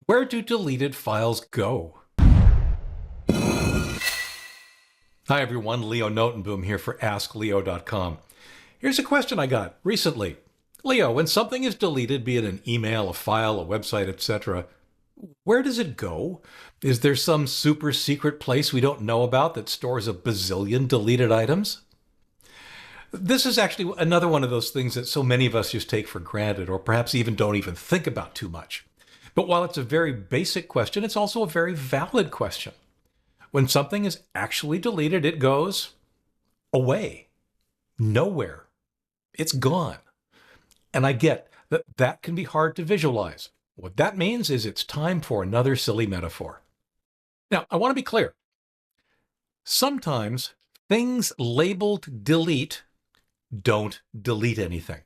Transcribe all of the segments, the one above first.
Where do deleted files go? Hi everyone, Leo Notenboom here for askleo.com. Here's a question I got recently. Leo, when something is deleted, be it an email, a file, a website, etc., where does it go? Is there some super secret place we don't know about that stores a bazillion deleted items? This is actually another one of those things that so many of us just take for granted, or perhaps even don't even think about too much. But while it's a very basic question, it's also a very valid question. When something is actually deleted, it goes away, nowhere. It's gone. And I get that that can be hard to visualize. What that means is it's time for another silly metaphor. Now, I want to be clear. Sometimes things labeled delete don't delete anything.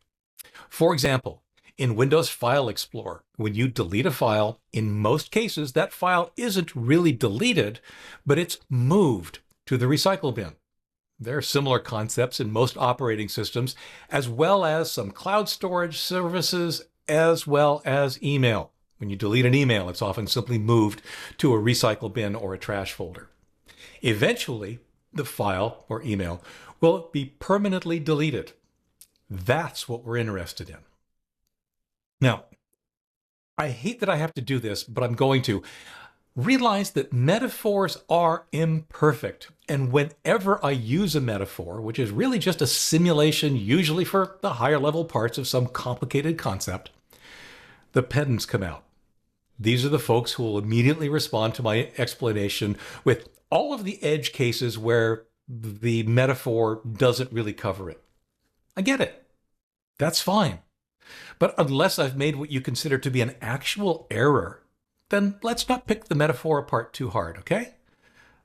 For example, in Windows File Explorer, when you delete a file, in most cases, that file isn't really deleted, but it's moved to the recycle bin. There are similar concepts in most operating systems, as well as some cloud storage services, as well as email. When you delete an email, it's often simply moved to a recycle bin or a trash folder. Eventually, the file or email will be permanently deleted. That's what we're interested in. Now, I hate that I have to do this, but I'm going to. Realize that metaphors are imperfect. And whenever I use a metaphor, which is really just a simulation, usually for the higher level parts of some complicated concept, the pedants come out. These are the folks who will immediately respond to my explanation with all of the edge cases where the metaphor doesn't really cover it. I get it. That's fine. But unless I've made what you consider to be an actual error, then let's not pick the metaphor apart too hard, okay?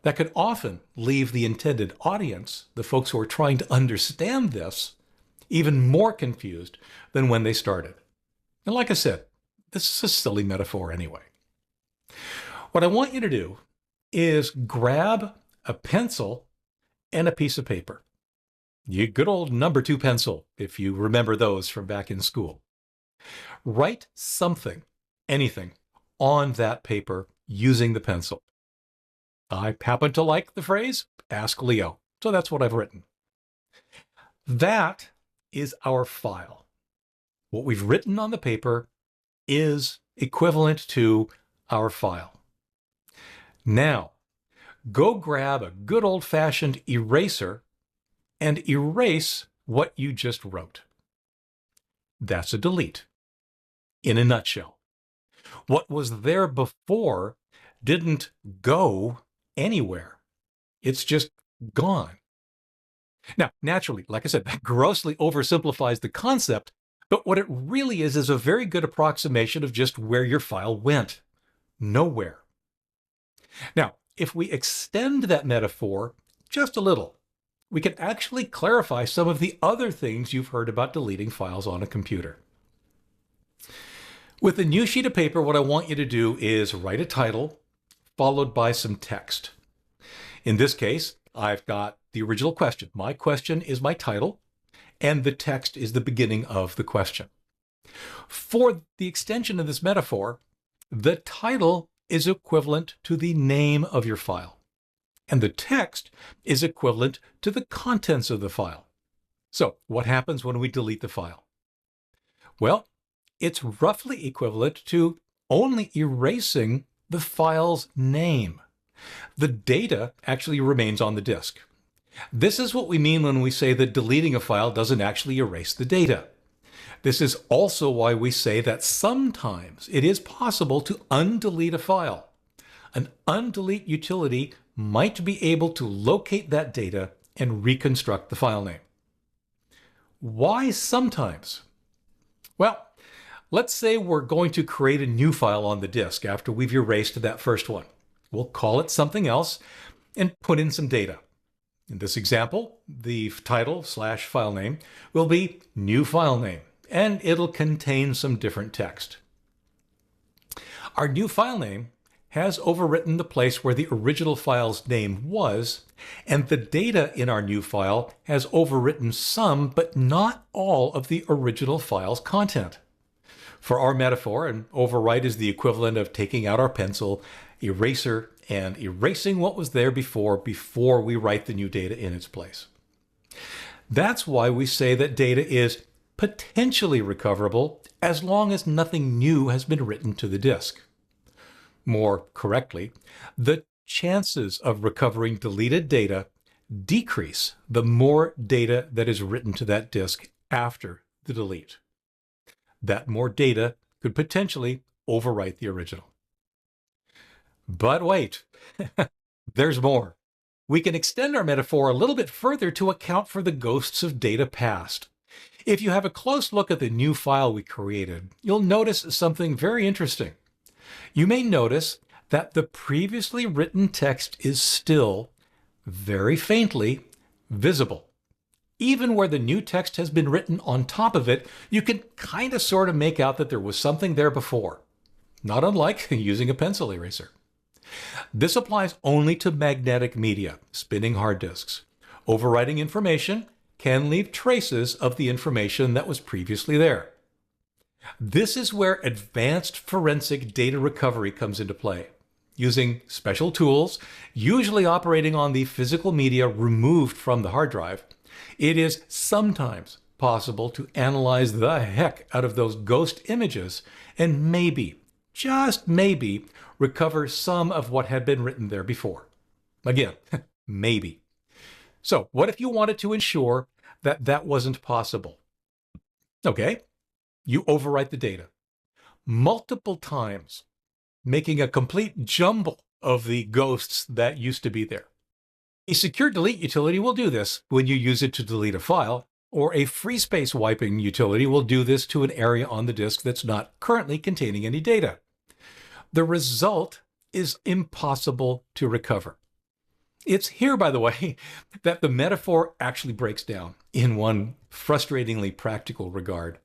That could often leave the intended audience, the folks who are trying to understand this, even more confused than when they started. And like I said, this is a silly metaphor anyway. What I want you to do is grab a pencil and a piece of paper. Your good old number 2 pencil, if you remember those from back in school. Write something, anything, on that paper using the pencil. I happen to like the phrase, ask Leo, so that's what I've written. That is our file. What we've written on the paper is equivalent to our file. Now, go grab a good old-fashioned eraser and erase what you just wrote. That's a delete, in a nutshell. What was there before didn't go anywhere. It's just gone. Now, naturally, like I said, that grossly oversimplifies the concept, but what it really is a very good approximation of just where your file went. Nowhere. Now, if we extend that metaphor just a little, we can actually clarify some of the other things you've heard about deleting files on a computer. With a new sheet of paper, what I want you to do is write a title followed by some text. In this case, I've got the original question. My question is my title, and the text is the beginning of the question. For the extension of this metaphor, the title is equivalent to the name of your file, and the text is equivalent to the contents of the file. So what happens when we delete the file? Well, it's roughly equivalent to only erasing the file's name. The data actually remains on the disk. This is what we mean when we say that deleting a file doesn't actually erase the data. This is also why we say that sometimes it is possible to undelete a file. An undelete utility might be able to locate that data and reconstruct the file name. Why sometimes? Well, let's say we're going to create a new file on the disk after we've erased that first one. We'll call it something else and put in some data. In this example, the title/file name will be new file name, and it'll contain some different text. Our new file name has overwritten the place where the original file's name was, and the data in our new file has overwritten some, but not all, of the original file's content. For our metaphor, an overwrite is the equivalent of taking out our pencil, eraser, and erasing what was there before we write the new data in its place. That's why we say that data is potentially recoverable as long as nothing new has been written to the disk. More correctly, the chances of recovering deleted data decrease the more data that is written to that disk after the delete. That more data could potentially overwrite the original. But wait, there's more. We can extend our metaphor a little bit further to account for the ghosts of data past. If you have a close look at the new file we created, you'll notice something very interesting. You may notice that the previously written text is still, very faintly, visible. Even where the new text has been written on top of it, you can kind of sort of make out that there was something there before. Not unlike using a pencil eraser. This applies only to magnetic media, spinning hard disks. Overwriting information can leave traces of the information that was previously there. This is where advanced forensic data recovery comes into play. Using special tools, usually operating on the physical media removed from the hard drive, it is sometimes possible to analyze the heck out of those ghost images and maybe, just maybe, recover some of what had been written there before. Again, maybe. So what if you wanted to ensure that that wasn't possible? Okay, you overwrite the data multiple times, making a complete jumble of the ghosts that used to be there. A secure delete utility will do this when you use it to delete a file, or a free space wiping utility will do this to an area on the disk that's not currently containing any data. The result is impossible to recover. It's here, by the way, that the metaphor actually breaks down in one frustratingly practical regard.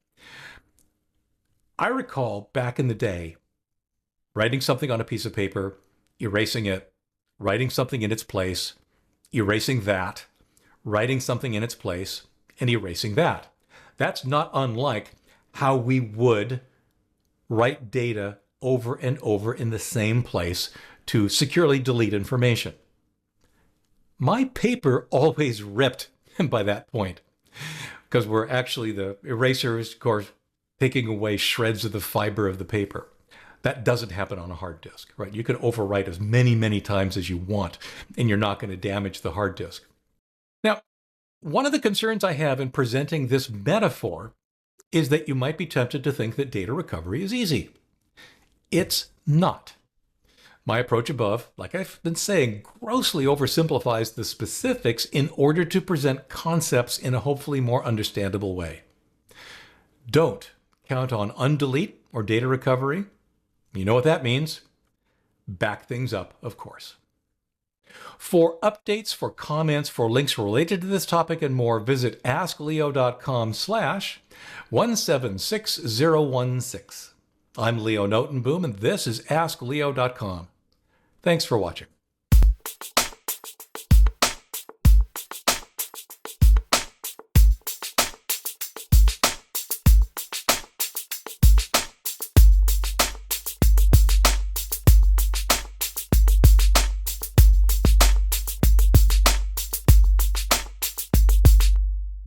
I recall back in the day, writing something on a piece of paper, erasing it, writing something in its place, erasing that, writing something in its place, and erasing that. That's not unlike how we would write data over and over in the same place to securely delete information. My paper always ripped by that point, because we're actually, the eraser is, of course, taking away shreds of the fiber of the paper. That doesn't happen on a hard disk, right? You can overwrite as many, many times as you want, and you're not going to damage the hard disk. Now, one of the concerns I have in presenting this metaphor is that you might be tempted to think that data recovery is easy. It's not. My approach above, like I've been saying, grossly oversimplifies the specifics in order to present concepts in a hopefully more understandable way. Don't count on undelete or data recovery. You know what that means? Back things up, of course. For updates, for comments, for links related to this topic and more, visit askleo.com/176016. I'm Leo Notenboom, and this is askleo.com. Thanks for watching.